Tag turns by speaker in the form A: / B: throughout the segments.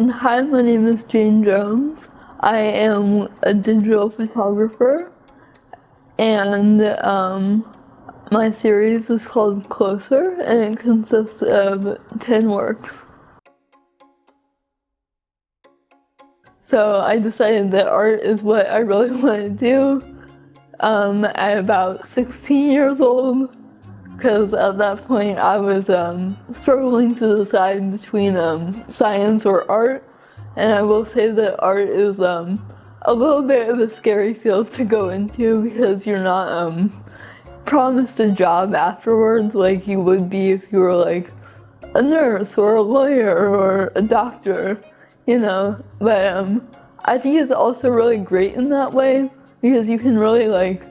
A: Hi, my name is Jane Jones. I am a digital photographer, and my series is called Closer, and it consists of 10 works. So I decided that art is what I really want to do at about 16 years old, because at that point I was struggling to decide between science or art, and I will say that art is a little bit of a scary field to go into because you're not promised a job afterwards like you would be if you were like a nurse or a lawyer or a doctor, you know. But I think it's also really great in that way because you can really like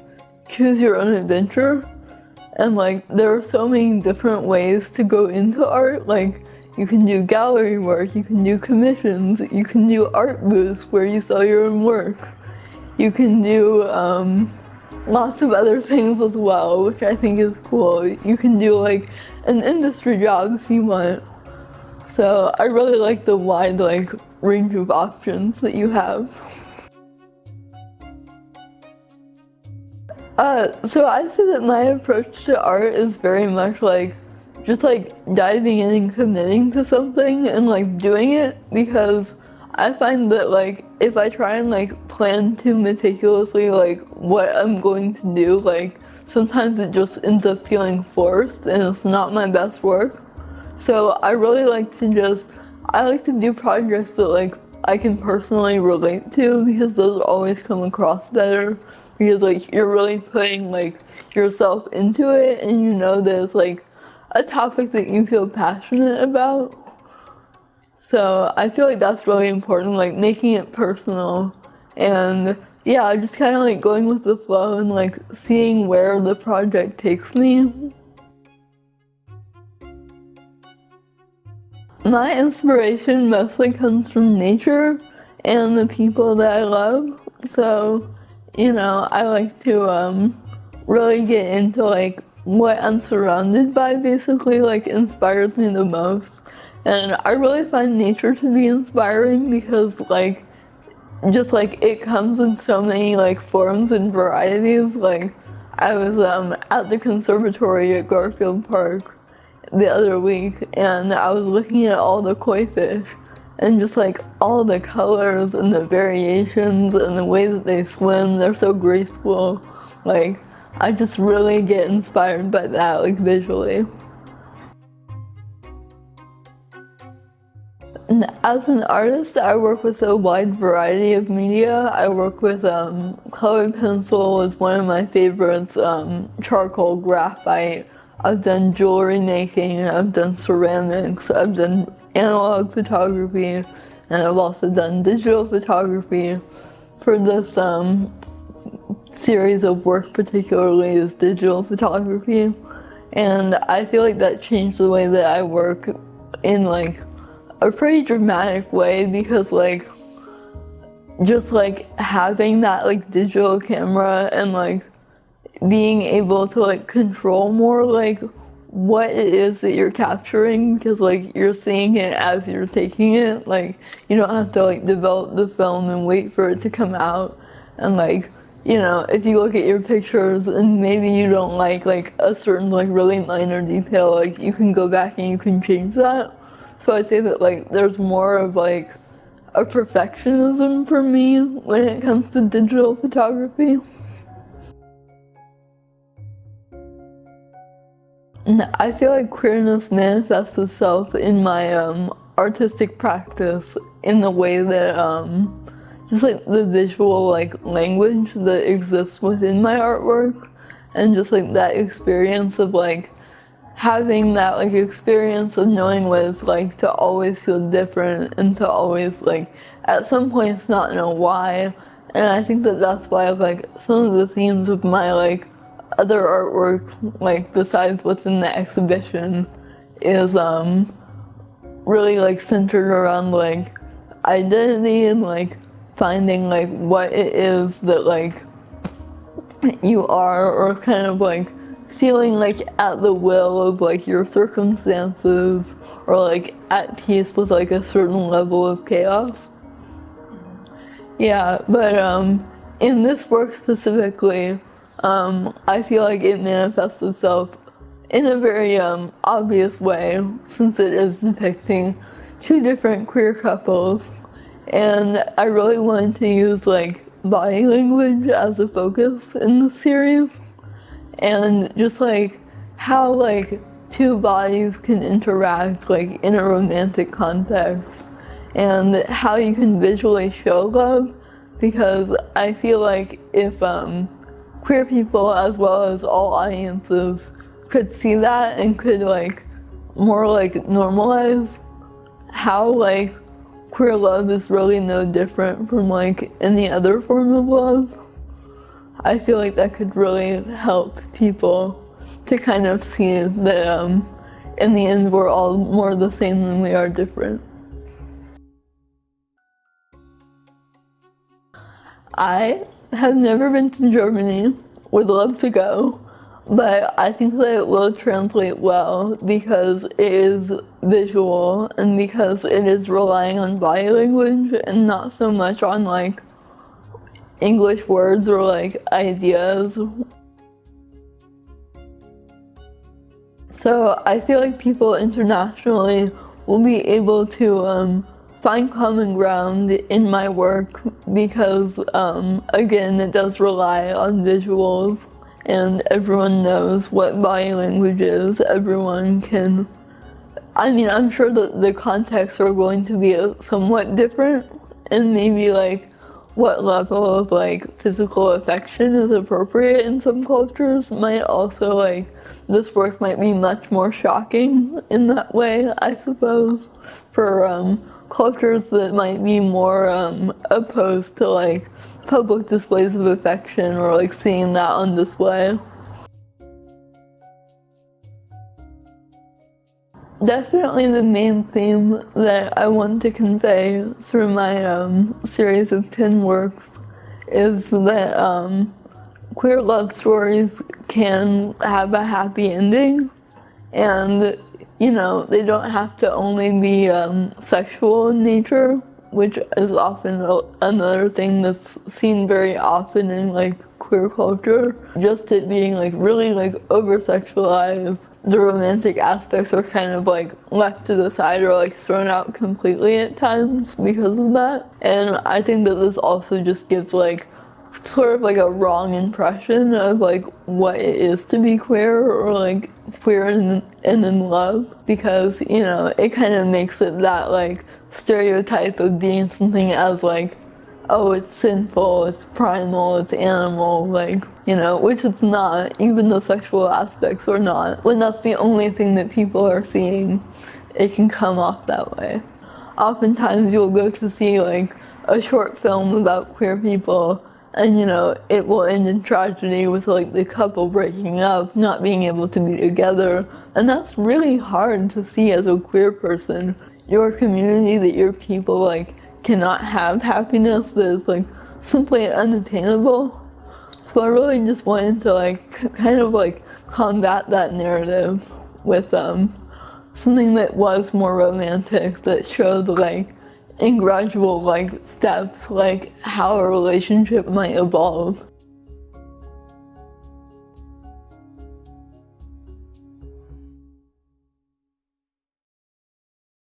A: choose your own adventure. And like there are so many different ways to go into art. Like you can do gallery work, you can do commissions, you can do art booths where you sell your own work. You can do lots of other things as well, which I think is cool. You can do like an industry job if you want. So I really like the wide like range of options that you have. So I say that my approach to art is very much like just like diving in and committing to something and like doing it, because I find that like if I try and like plan too meticulously like what I'm going to do, like sometimes it just ends up feeling forced and it's not my best work. So I really like to I like to do projects that like I can personally relate to, because those always come across better, because like you're really putting like yourself into it and you know that it's like a topic that you feel passionate about. So I feel like that's really important, like making it personal, and yeah, just kind of like going with the flow and like seeing where the project takes me. My inspiration mostly comes from nature and the people that I love. So, you know, I like to really get into like what I'm surrounded by basically like inspires me the most. And I really find nature to be inspiring because like just like it comes in so many like forms and varieties. Like I was at the conservatory at Garfield Park the other week and I was looking at all the koi fish and just like all the colors and the variations and the way that they swim, they're so graceful. Like I just really get inspired by that, like visually. And as an artist, I work with a wide variety of media. I work with colored pencil is one of my favorites, charcoal, graphite. I've done jewelry making, I've done ceramics, I've done analog photography, and I've also done digital photography. For this series of work particularly is digital photography, and I feel like that changed the way that I work in like a pretty dramatic way, because like just like having that like digital camera and like being able to like control more like what it is that you're capturing, because like you're seeing it as you're taking it. Like you don't have to like develop the film and wait for it to come out. And like, you know, if you look at your pictures and maybe you don't like a certain like really minor detail, like you can go back and you can change that. So I say that like there's more of like a perfectionism for me when it comes to digital photography. And I feel like queerness manifests itself in my artistic practice in the way that just like the visual like language that exists within my artwork, and just like that experience of like having that like experience of knowing what it's like to always feel different and to always like at some points not know why. And I think that that's why like some of the themes of my like other artwork, like besides what's in the exhibition, is really like centered around like identity and like finding like what it is that like you are, or kind of like feeling like at the will of like your circumstances, or like at peace with like a certain level of chaos. Yeah, but in this work specifically, I feel like it manifests itself in a very obvious way, since it is depicting two different queer couples, and I really wanted to use like body language as a focus in the series, and just like how like two bodies can interact like in a romantic context, and how you can visually show love, because I feel like if queer people as well as all audiences could see that and could like more like normalize how like queer love is really no different from like any other form of love, I feel like that could really help people to kind of see that in the end we're all more the same than we are different. I have never been to Germany, would love to go, but I think that it will translate well because it is visual and because it is relying on body language and not so much on like English words or like ideas. So I feel like people internationally will be able to find common ground in my work because again, it does rely on visuals, and everyone knows what body language is. Everyone can, I mean, I'm sure that the contexts are going to be somewhat different, and maybe like what level of like physical affection is appropriate in some cultures might also like, this work might be much more shocking in that way, I suppose, for cultures that might be more opposed to like public displays of affection or like seeing that on display. Definitely the main theme that I want to convey through my series of 10 works is that queer love stories can have a happy ending, and you know, they don't have to only be sexual in nature, which is often another thing that's seen very often in like queer culture. Just it being like really like over-sexualized, the romantic aspects are kind of like left to the side or like thrown out completely at times because of that. And I think that this also just gives like sort of like a wrong impression of like what it is to be queer or like queer and in love, because you know, it kind of makes it that like stereotype of being something as like, oh, it's sinful, it's primal, it's animal, like, you know, which it's not. Even the sexual aspects are not. When that's the only thing that people are seeing, it can come off that way. Oftentimes you'll go to see like a short film about queer people, and you know, it will end in tragedy with like the couple breaking up, not being able to be together, and that's really hard to see as a queer person. Your community, that your people like cannot have happiness, that is like simply unattainable. So I really just wanted to like kind of like combat that narrative with something that was more romantic, that showed like in gradual like steps like how a relationship might evolve